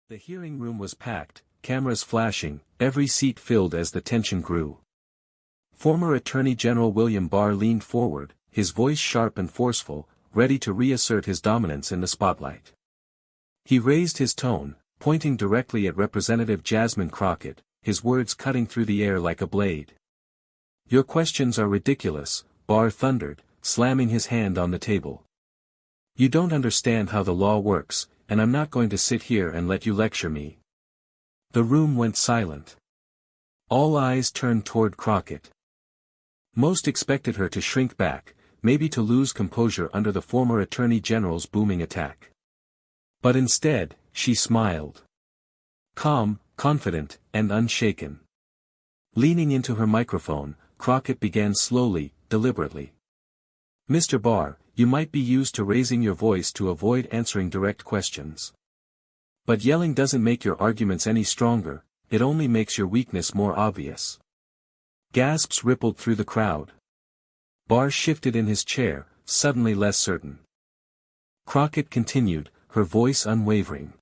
The hearing room was packed, cameras flashing, every seat filled as the tension grew. Former Attorney General William Barr leaned forward, his voice sharp and forceful, ready to reassert his dominance in the spotlight. He raised his tone, pointing directly at Representative Jasmine Crockett, his words cutting through the air like a blade. "Your questions are ridiculous," Barr thundered, slamming his hand on the table. "You don't understand how the law works, and I'm not going to sit here and let you lecture me." The room went silent. All eyes turned toward Crockett. Most expected her to shrink back, maybe to lose composure under the former Attorney General's booming attack. But instead, she smiled. Calm, confident, and unshaken. Leaning into her microphone, Crockett began slowly, deliberately. "Mr. Barr, you might be used to raising your voice to avoid answering direct questions. But yelling doesn't make your arguments any stronger, it only makes your weakness more obvious." Gasps rippled through the crowd. Barr shifted in his chair, suddenly less certain. Crockett continued, her voice unwavering.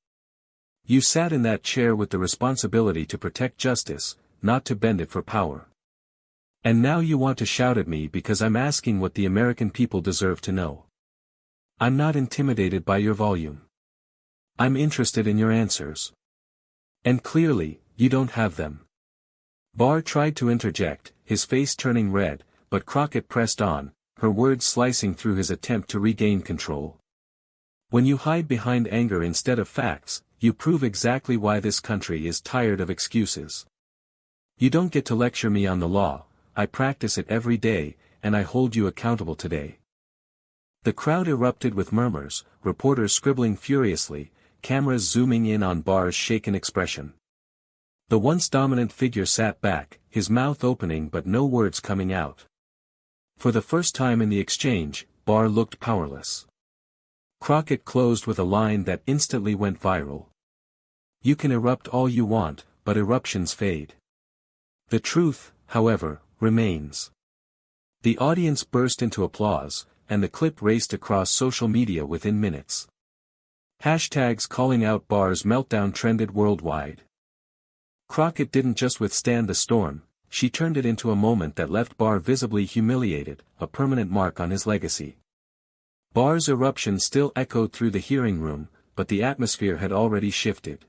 "You sat in that chair with the responsibility to protect justice, not to bend it for power. And now you want to shout at me because I'm asking what the American people deserve to know. I'm not intimidated by your volume. I'm interested in your answers. And clearly, you don't have them." Barr tried to interject, his face turning red, but Crockett pressed on, her words slicing through his attempt to regain control. "When you hide behind anger instead of facts, you prove exactly why this country is tired of excuses. You don't get to lecture me on the law, I practice it every day, and I hold you accountable today." The crowd erupted with murmurs, reporters scribbling furiously, cameras zooming in on Barr's shaken expression. The once dominant figure sat back, his mouth opening but no words coming out. For the first time in the exchange, Barr looked powerless. Crockett closed with a line that instantly went viral. "You can erupt all you want, but eruptions fade. The truth, however, remains." The audience burst into applause, and the clip raced across social media within minutes. Hashtags calling out Barr's meltdown trended worldwide. Crockett didn't just withstand the storm, she turned it into a moment that left Barr visibly humiliated, a permanent mark on his legacy. Barr's eruption still echoed through the hearing room, but the atmosphere had already shifted.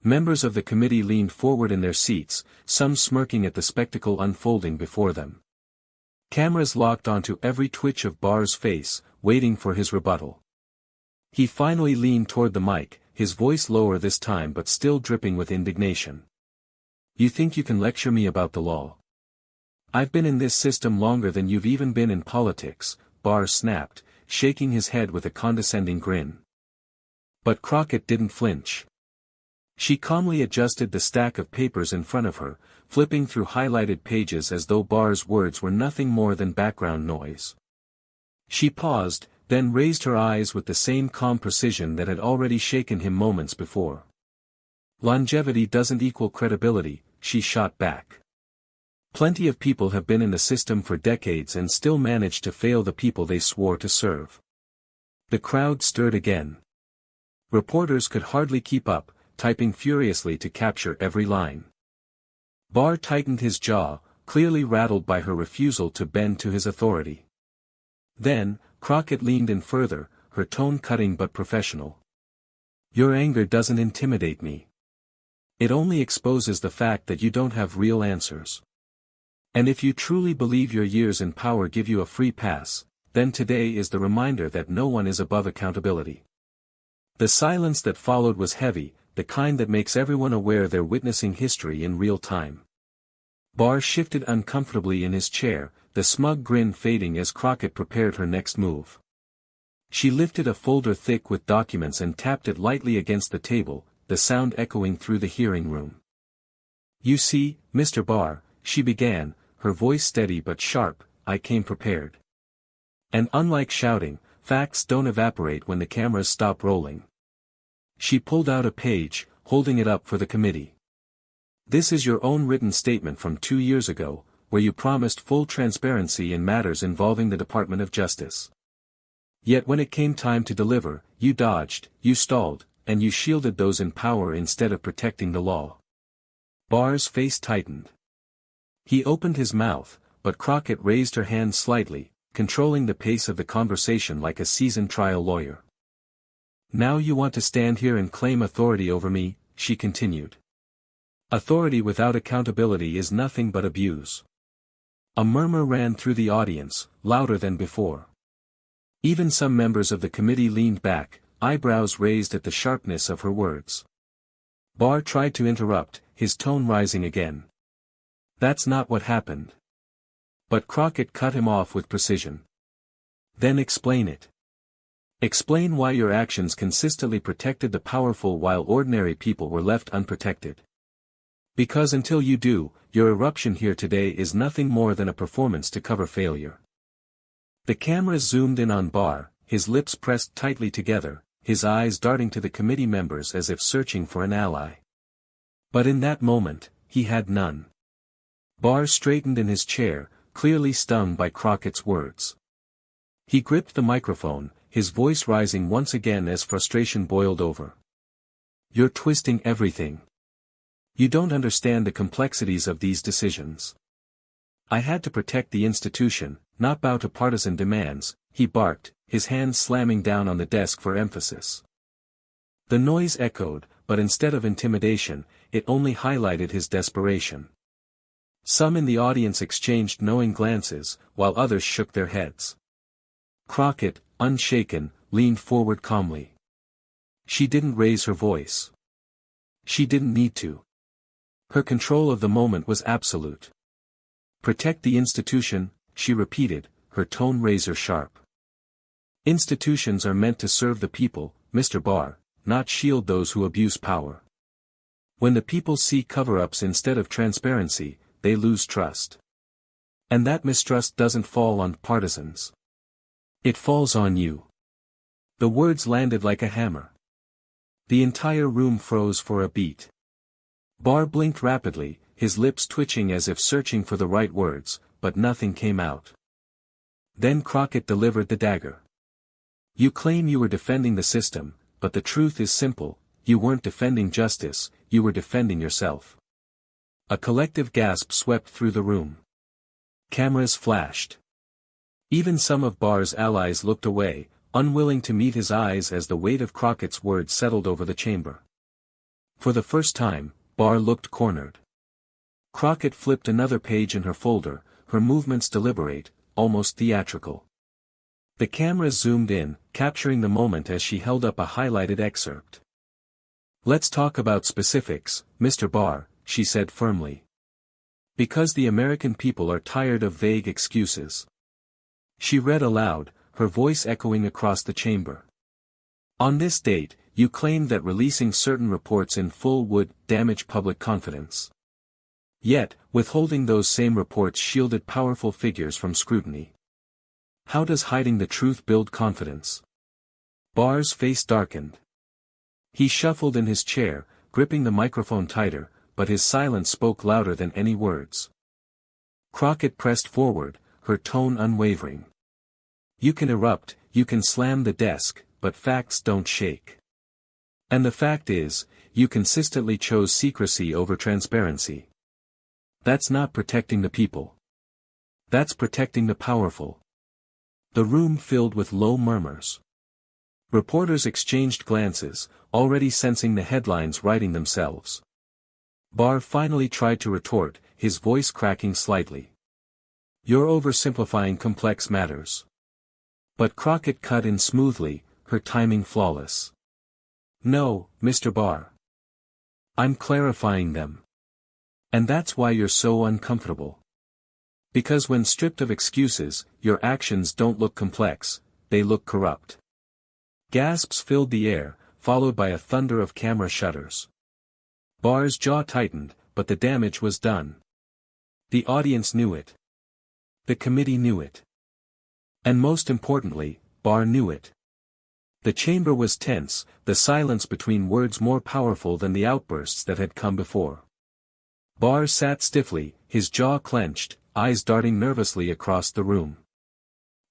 Members of the committee leaned forward in their seats, some smirking at the spectacle unfolding before them. Cameras locked onto every twitch of Barr's face, waiting for his rebuttal. He finally leaned toward the mic, his voice lower this time but still dripping with indignation. "You think you can lecture me about the law? I've been in this system longer than you've even been in politics," Barr snapped, shaking his head with a condescending grin. But Crockett didn't flinch. She calmly adjusted the stack of papers in front of her, flipping through highlighted pages as though Barr's words were nothing more than background noise. She paused, then raised her eyes with the same calm precision that had already shaken him moments before. "Longevity doesn't equal credibility," she shot back. "Plenty of people have been in the system for decades and still manage to fail the people they swore to serve." The crowd stirred again. Reporters could hardly keep up, typing furiously to capture every line. Barr tightened his jaw, clearly rattled by her refusal to bend to his authority. Then, Crockett leaned in further, her tone cutting but professional. "Your anger doesn't intimidate me. It only exposes the fact that you don't have real answers. And if you truly believe your years in power give you a free pass, then today is the reminder that no one is above accountability." The silence that followed was heavy, the kind that makes everyone aware they're witnessing history in real time. Barr shifted uncomfortably in his chair, the smug grin fading as Crockett prepared her next move. She lifted a folder thick with documents and tapped it lightly against the table, the sound echoing through the hearing room. "You see, Mr. Barr," she began, her voice steady but sharp, "I came prepared. And unlike shouting, facts don't evaporate when the cameras stop rolling." She pulled out a page, holding it up for the committee. "This is your own written statement from 2 years ago, where you promised full transparency in matters involving the Department of Justice. Yet when it came time to deliver, you dodged, you stalled, and you shielded those in power instead of protecting the law. Barr's face tightened. He opened his mouth, but Crockett raised her hand slightly, controlling the pace of the conversation like a seasoned trial lawyer. Now you want to stand here and claim authority over me, she continued. Authority without accountability is nothing but abuse. A murmur ran through the audience, louder than before. Even some members of the committee leaned back, eyebrows raised at the sharpness of her words. Barr tried to interrupt, his tone rising again. That's not what happened. But Crockett cut him off with precision. Then explain it. Explain why your actions consistently protected the powerful while ordinary people were left unprotected. Because until you do, your eruption here today is nothing more than a performance to cover failure. The cameras zoomed in on Barr, his lips pressed tightly together, his eyes darting to the committee members as if searching for an ally. But in that moment, he had none. Barr straightened in his chair, clearly stung by Crockett's words. He gripped the microphone, his voice rising once again as frustration boiled over. You're twisting everything. You don't understand the complexities of these decisions. I had to protect the institution, not bow to partisan demands, he barked, his hands slamming down on the desk for emphasis. The noise echoed, but instead of intimidation, it only highlighted his desperation. Some in the audience exchanged knowing glances, while others shook their heads. Crockett, unshaken, leaned forward calmly. She didn't raise her voice. She didn't need to. Her control of the moment was absolute. Protect the institution, she repeated, her tone razor-sharp. Institutions are meant to serve the people, Mr. Barr, not shield those who abuse power. When the people see cover-ups instead of transparency, they lose trust. And that mistrust doesn't fall on partisans. It falls on you. The words landed like a hammer. The entire room froze for a beat. Barr blinked rapidly, his lips twitching as if searching for the right words, but nothing came out. Then Crockett delivered the dagger. You claim you were defending the system, but the truth is simple, you weren't defending justice, you were defending yourself. A collective gasp swept through the room. Cameras flashed. Even some of Barr's allies looked away, unwilling to meet his eyes as the weight of Crockett's words settled over the chamber. For the first time, Barr looked cornered. Crockett flipped another page in her folder, her movements deliberate, almost theatrical. The cameras zoomed in, capturing the moment as she held up a highlighted excerpt. Let's talk about specifics, Mr. Barr, she said firmly. Because the American people are tired of vague excuses. She read aloud, her voice echoing across the chamber. On this date, you claimed that releasing certain reports in full would damage public confidence. Yet, withholding those same reports shielded powerful figures from scrutiny. How does hiding the truth build confidence? Barr's face darkened. He shuffled in his chair, gripping the microphone tighter, but his silence spoke louder than any words. Crockett pressed forward, her tone unwavering. You can erupt, you can slam the desk, but facts don't shake. And the fact is, you consistently chose secrecy over transparency. That's not protecting the people. That's protecting the powerful. The room filled with low murmurs. Reporters exchanged glances, already sensing the headlines writing themselves. Barr finally tried to retort, his voice cracking slightly. You're oversimplifying complex matters. But Crockett cut in smoothly, her timing flawless. No, Mr. Barr. I'm clarifying them. And that's why you're so uncomfortable. Because when stripped of excuses, your actions don't look complex, they look corrupt. Gasps filled the air, followed by a thunder of camera shutters. Barr's jaw tightened, but the damage was done. The audience knew it. The committee knew it. And most importantly, Barr knew it. The chamber was tense, the silence between words more powerful than the outbursts that had come before. Barr sat stiffly, his jaw clenched, eyes darting nervously across the room.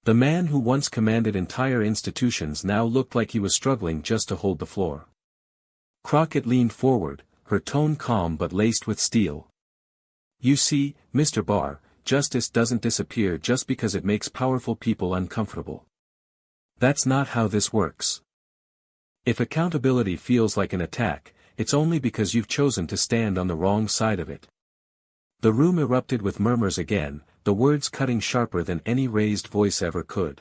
The man who once commanded entire institutions now looked like he was struggling just to hold the floor. Crockett leaned forward, her tone calm but laced with steel. You see, Mr. Barr, justice doesn't disappear just because it makes powerful people uncomfortable. That's not how this works. If accountability feels like an attack, it's only because you've chosen to stand on the wrong side of it. The room erupted with murmurs again, the words cutting sharper than any raised voice ever could.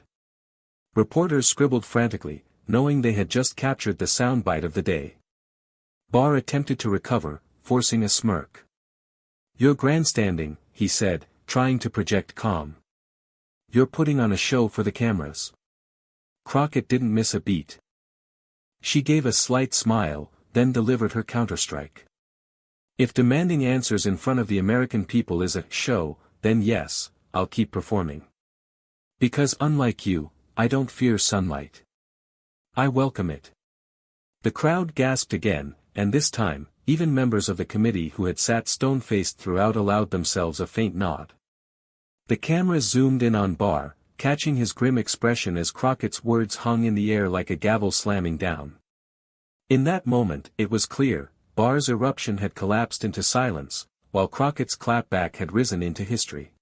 Reporters scribbled frantically, knowing they had just captured the soundbite of the day. Barr attempted to recover, forcing a smirk. You're grandstanding, he said, trying to project calm. You're putting on a show for the cameras. Crockett didn't miss a beat. She gave a slight smile, then delivered her counterstrike. If demanding answers in front of the American people is a show, then yes, I'll keep performing. Because unlike you, I don't fear sunlight. I welcome it. The crowd gasped again, and this time, even members of the committee who had sat stone-faced throughout allowed themselves a faint nod. The cameras zoomed in on Barr, catching his grim expression as Crockett's words hung in the air like a gavel slamming down. In that moment, it was clear, Barr's eruption had collapsed into silence, while Crockett's clapback had risen into history.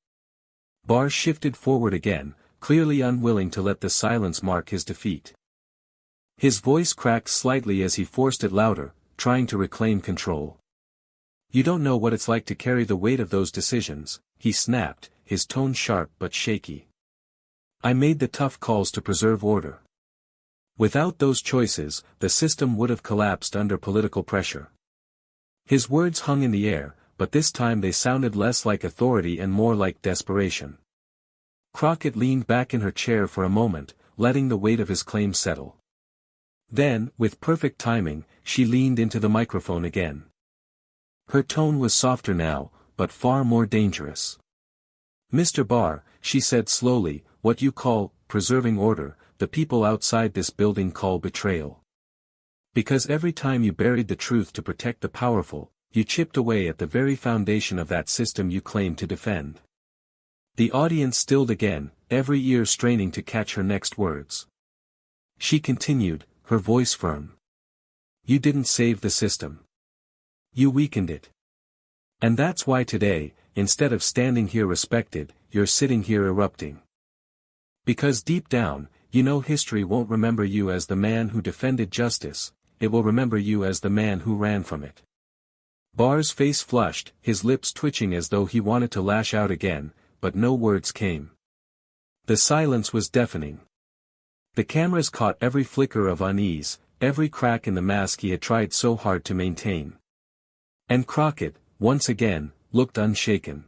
Barr shifted forward again, clearly unwilling to let the silence mark his defeat. His voice cracked slightly as he forced it louder, trying to reclaim control. You don't know what it's like to carry the weight of those decisions, he snapped, his tone sharp but shaky. I made the tough calls to preserve order. Without those choices, the system would have collapsed under political pressure. His words hung in the air, but this time they sounded less like authority and more like desperation. Crockett leaned back in her chair for a moment, letting the weight of his claim settle. Then, with perfect timing, she leaned into the microphone again. Her tone was softer now, but far more dangerous. Mr. Barr, she said slowly, what you call preserving order, the people outside this building call betrayal. Because every time you buried the truth to protect the powerful, you chipped away at the very foundation of that system you claim to defend. The audience stilled again, every ear straining to catch her next words. She continued, her voice firm. You didn't save the system. You weakened it. And that's why today, instead of standing here respected, you're sitting here erupting. Because deep down, you know history won't remember you as the man who defended justice, it will remember you as the man who ran from it. Barr's face flushed, his lips twitching as though he wanted to lash out again, but no words came. The silence was deafening. The cameras caught every flicker of unease, every crack in the mask he had tried so hard to maintain. And Crockett, once again, looked unshaken.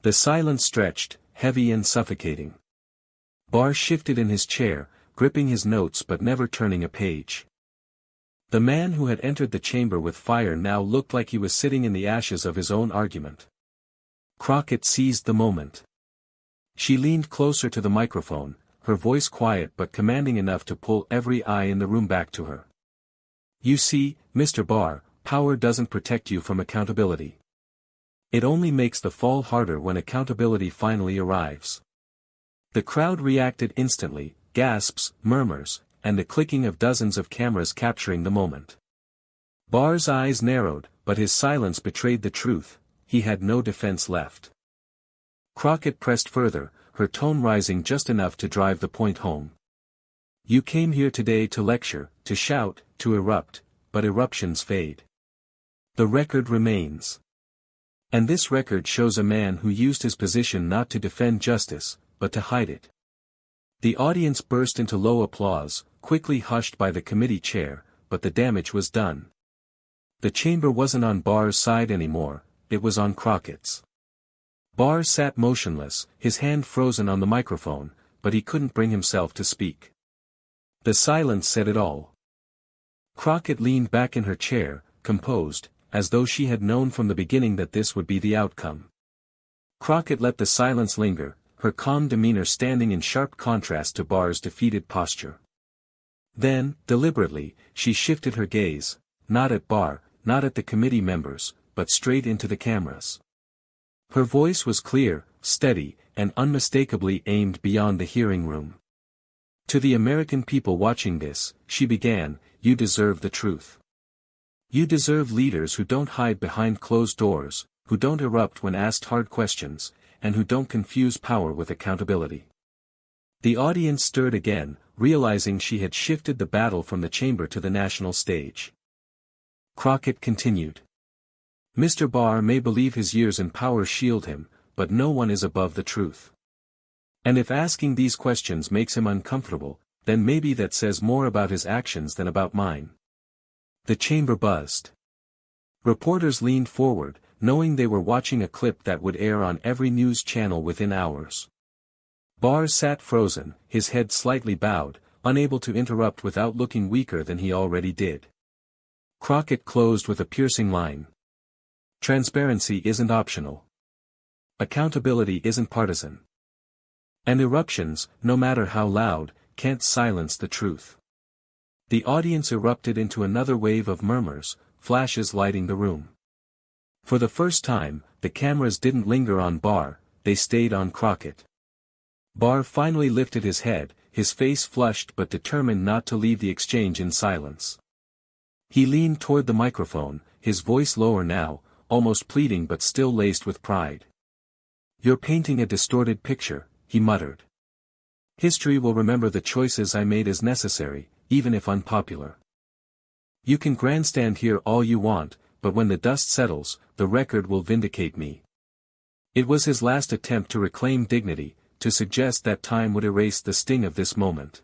The silence stretched, heavy and suffocating. Barr shifted in his chair, gripping his notes but never turning a page. The man who had entered the chamber with fire now looked like he was sitting in the ashes of his own argument. Crockett seized the moment. She leaned closer to the microphone, her voice quiet but commanding enough to pull every eye in the room back to her. You see, Mr. Barr, power doesn't protect you from accountability. It only makes the fall harder when accountability finally arrives. The crowd reacted instantly, gasps, murmurs, and the clicking of dozens of cameras capturing the moment. Barr's eyes narrowed, but his silence betrayed the truth, he had no defense left. Crockett pressed further, her tone rising just enough to drive the point home. You came here today to lecture, to shout, to erupt, but eruptions fade. The record remains. And this record shows a man who used his position not to defend justice, but to hide it. The audience burst into low applause, quickly hushed by the committee chair, but the damage was done. The chamber wasn't on Barr's side anymore, it was on Crockett's. Barr sat motionless, his hand frozen on the microphone, but he couldn't bring himself to speak. The silence said it all. Crockett leaned back in her chair, composed, as though she had known from the beginning that this would be the outcome. Crockett let the silence linger, her calm demeanor standing in sharp contrast to Barr's defeated posture. Then, deliberately, she shifted her gaze, not at Barr, not at the committee members, but straight into the cameras. Her voice was clear, steady, and unmistakably aimed beyond the hearing room. To the American people watching this, she began, you deserve the truth. You deserve leaders who don't hide behind closed doors, who don't erupt when asked hard questions, and who don't confuse power with accountability. The audience stirred again, realizing she had shifted the battle from the chamber to the national stage. Crockett continued. Mr. Barr may believe his years in power shield him, but no one is above the truth. And if asking these questions makes him uncomfortable, then maybe that says more about his actions than about mine. The chamber buzzed. Reporters leaned forward, knowing they were watching a clip that would air on every news channel within hours. Barr sat frozen, his head slightly bowed, unable to interrupt without looking weaker than he already did. Crockett closed with a piercing line. Transparency isn't optional. Accountability isn't partisan. And eruptions, no matter how loud, can't silence the truth. The audience erupted into another wave of murmurs, flashes lighting the room. For the first time, the cameras didn't linger on Barr, they stayed on Crockett. Barr finally lifted his head, his face flushed but determined not to leave the exchange in silence. He leaned toward the microphone, his voice lower now, almost pleading but still laced with pride. You're painting a distorted picture, he muttered. History will remember the choices I made as necessary, even if unpopular. You can grandstand here all you want, but when the dust settles, the record will vindicate me. It was his last attempt to reclaim dignity, to suggest that time would erase the sting of this moment.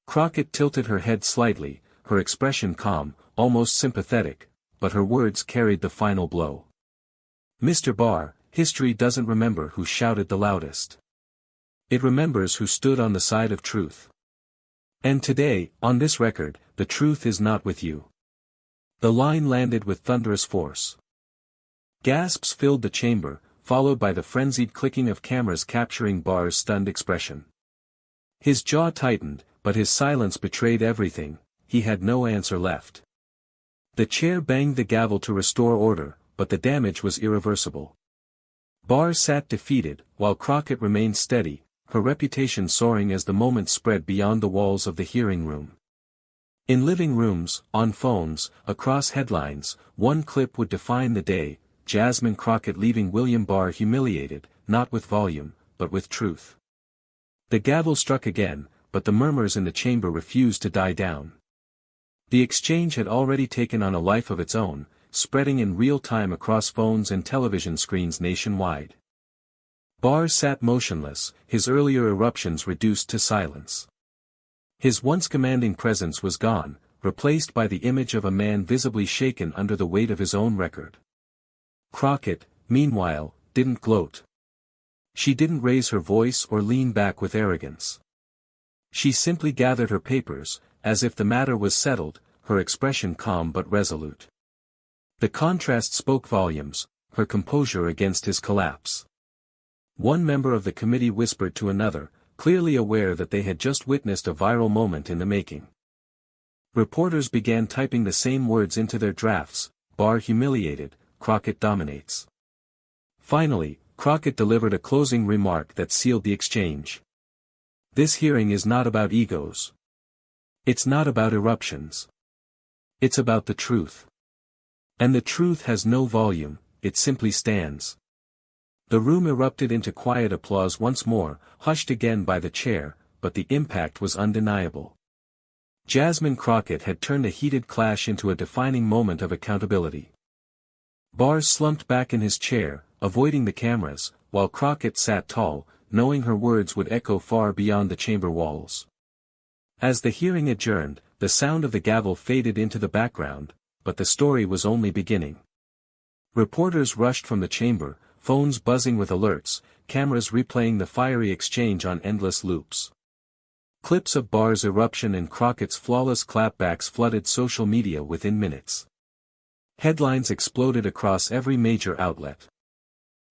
Crockett tilted her head slightly, her expression calm, almost sympathetic, but her words carried the final blow. Mr. Barr, history doesn't remember who shouted the loudest. It remembers who stood on the side of truth. And today, on this record, the truth is not with you. The line landed with thunderous force. Gasps filled the chamber, followed by the frenzied clicking of cameras capturing Barr's stunned expression. His jaw tightened, but his silence betrayed everything, he had no answer left. The chair banged the gavel to restore order, but the damage was irreversible. Barr sat defeated, while Crockett remained steady, her reputation soaring as the moment spread beyond the walls of the hearing room. In living rooms, on phones, across headlines, one clip would define the day, Jasmine Crockett leaving William Barr humiliated, not with volume, but with truth. The gavel struck again, but the murmurs in the chamber refused to die down. The exchange had already taken on a life of its own, spreading in real time across phones and television screens nationwide. Barr sat motionless, his earlier eruptions reduced to silence. His once commanding presence was gone, replaced by the image of a man visibly shaken under the weight of his own record. Crockett, meanwhile, didn't gloat. She didn't raise her voice or lean back with arrogance. She simply gathered her papers, as if the matter was settled, her expression calm but resolute. The contrast spoke volumes, her composure against his collapse. One member of the committee whispered to another, clearly aware that they had just witnessed a viral moment in the making. Reporters began typing the same words into their drafts, Barr humiliated, Crockett dominates. Finally, Crockett delivered a closing remark that sealed the exchange. This hearing is not about egos. It's not about eruptions. It's about the truth. And the truth has no volume, it simply stands. The room erupted into quiet applause once more, hushed again by the chair, but the impact was undeniable. Jasmine Crockett had turned a heated clash into a defining moment of accountability. Barr slumped back in his chair, avoiding the cameras, while Crockett sat tall, knowing her words would echo far beyond the chamber walls. As the hearing adjourned, the sound of the gavel faded into the background, but the story was only beginning. Reporters rushed from the chamber, phones buzzing with alerts, cameras replaying the fiery exchange on endless loops. Clips of Barr's eruption and Crockett's flawless clapbacks flooded social media within minutes. Headlines exploded across every major outlet.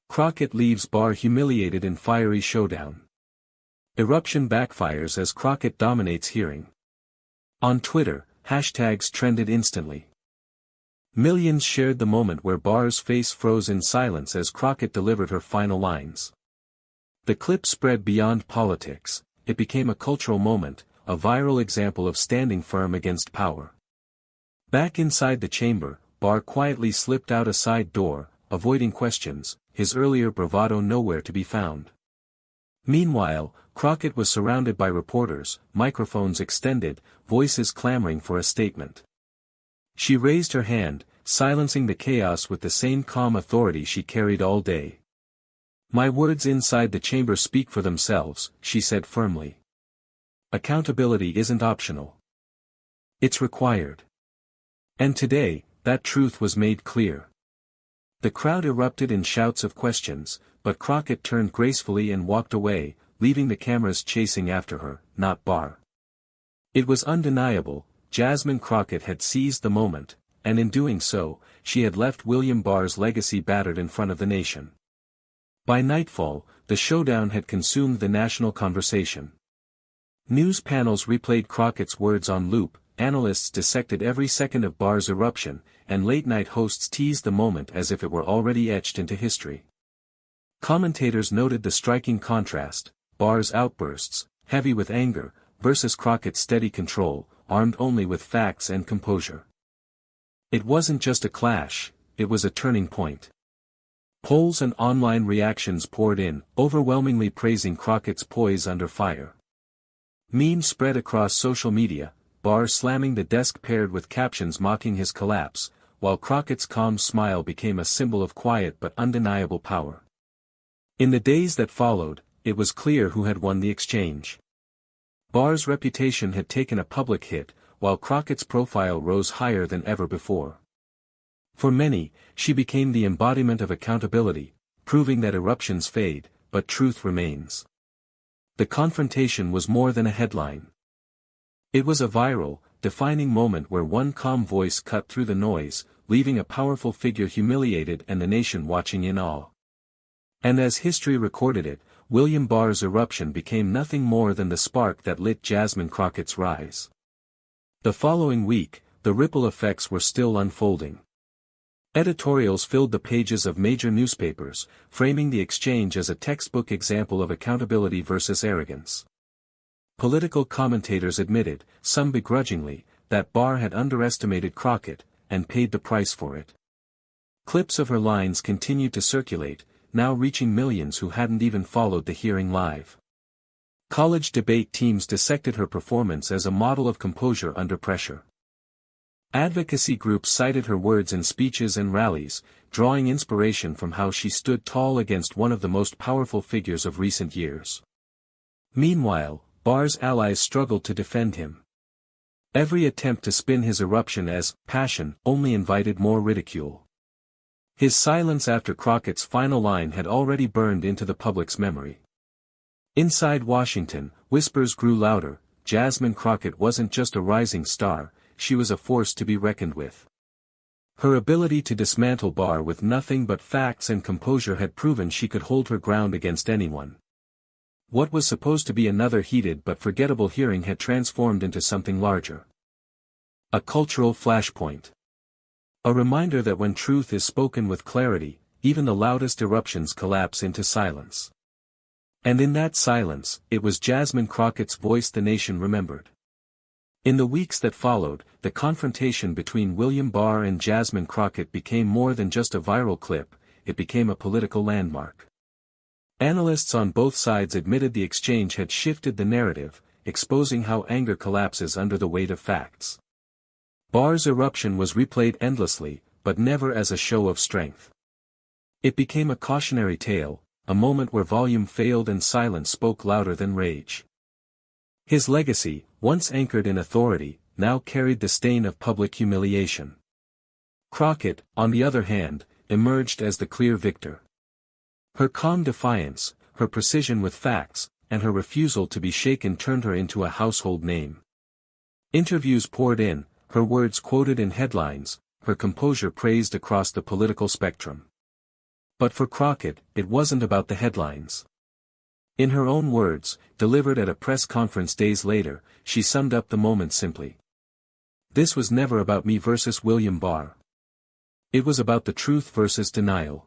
Crockett leaves Barr humiliated in fiery showdown. Eruption backfires as Crockett dominates hearing. On Twitter, hashtags trended instantly. Millions shared the moment where Barr's face froze in silence as Crockett delivered her final lines. The clip spread beyond politics, it became a cultural moment, a viral example of standing firm against power. Back inside the chamber, Barr quietly slipped out a side door, avoiding questions, his earlier bravado nowhere to be found. Meanwhile, Crockett was surrounded by reporters, microphones extended, voices clamoring for a statement. She raised her hand, silencing the chaos with the same calm authority she carried all day. "My words inside the chamber speak for themselves," she said firmly. "Accountability isn't optional. It's required." And today, that truth was made clear. The crowd erupted in shouts of questions, but Crockett turned gracefully and walked away, leaving the cameras chasing after her, not Barr. It was undeniable, Jasmine Crockett had seized the moment, and in doing so, she had left William Barr's legacy battered in front of the nation. By nightfall, the showdown had consumed the national conversation. News panels replayed Crockett's words on loop, analysts dissected every second of Barr's eruption, and late-night hosts teased the moment as if it were already etched into history. Commentators noted the striking contrast, Barr's outbursts, heavy with anger, versus Crockett's steady control, armed only with facts and composure. It wasn't just a clash, it was a turning point. Polls and online reactions poured in, overwhelmingly praising Crockett's poise under fire. Memes spread across social media, Barr slamming the desk paired with captions mocking his collapse, while Crockett's calm smile became a symbol of quiet but undeniable power. In the days that followed, it was clear who had won the exchange. Barr's reputation had taken a public hit, while Crockett's profile rose higher than ever before. For many, she became the embodiment of accountability, proving that eruptions fade, but truth remains. The confrontation was more than a headline. It was a viral, defining moment where one calm voice cut through the noise, leaving a powerful figure humiliated and the nation watching in awe. And as history recorded it, William Barr's eruption became nothing more than the spark that lit Jasmine Crockett's rise. The following week, the ripple effects were still unfolding. Editorials filled the pages of major newspapers, framing the exchange as a textbook example of accountability versus arrogance. Political commentators admitted, some begrudgingly, that Barr had underestimated Crockett, and paid the price for it. Clips of her lines continued to circulate, now reaching millions who hadn't even followed the hearing live. College debate teams dissected her performance as a model of composure under pressure. Advocacy groups cited her words in speeches and rallies, drawing inspiration from how she stood tall against one of the most powerful figures of recent years. Meanwhile, Barr's allies struggled to defend him. Every attempt to spin his eruption as passion only invited more ridicule. His silence after Crockett's final line had already burned into the public's memory. Inside Washington, whispers grew louder. Jasmine Crockett wasn't just a rising star, she was a force to be reckoned with. Her ability to dismantle Barr with nothing but facts and composure had proven she could hold her ground against anyone. What was supposed to be another heated but forgettable hearing had transformed into something larger. A cultural flashpoint. A reminder that when truth is spoken with clarity, even the loudest eruptions collapse into silence. And in that silence, it was Jasmine Crockett's voice the nation remembered. In the weeks that followed, the confrontation between William Barr and Jasmine Crockett became more than just a viral clip, it became a political landmark. Analysts on both sides admitted the exchange had shifted the narrative, exposing how anger collapses under the weight of facts. Barr's eruption was replayed endlessly, but never as a show of strength. It became a cautionary tale, a moment where volume failed and silence spoke louder than rage. His legacy, once anchored in authority, now carried the stain of public humiliation. Crockett, on the other hand, emerged as the clear victor. Her calm defiance, her precision with facts, and her refusal to be shaken turned her into a household name. Interviews poured in, her words quoted in headlines, her composure praised across the political spectrum. But for Crockett, it wasn't about the headlines. In her own words, delivered at a press conference days later, she summed up the moment simply. "This was never about me versus William Barr. It was about the truth versus denial.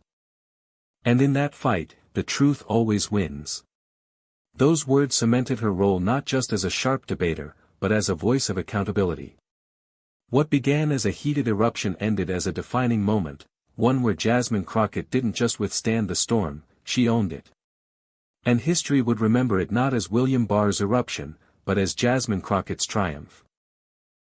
And in that fight, the truth always wins." Those words cemented her role not just as a sharp debater, but as a voice of accountability. What began as a heated eruption ended as a defining moment, one where Jasmine Crockett didn't just withstand the storm, she owned it. And history would remember it not as William Barr's eruption, but as Jasmine Crockett's triumph.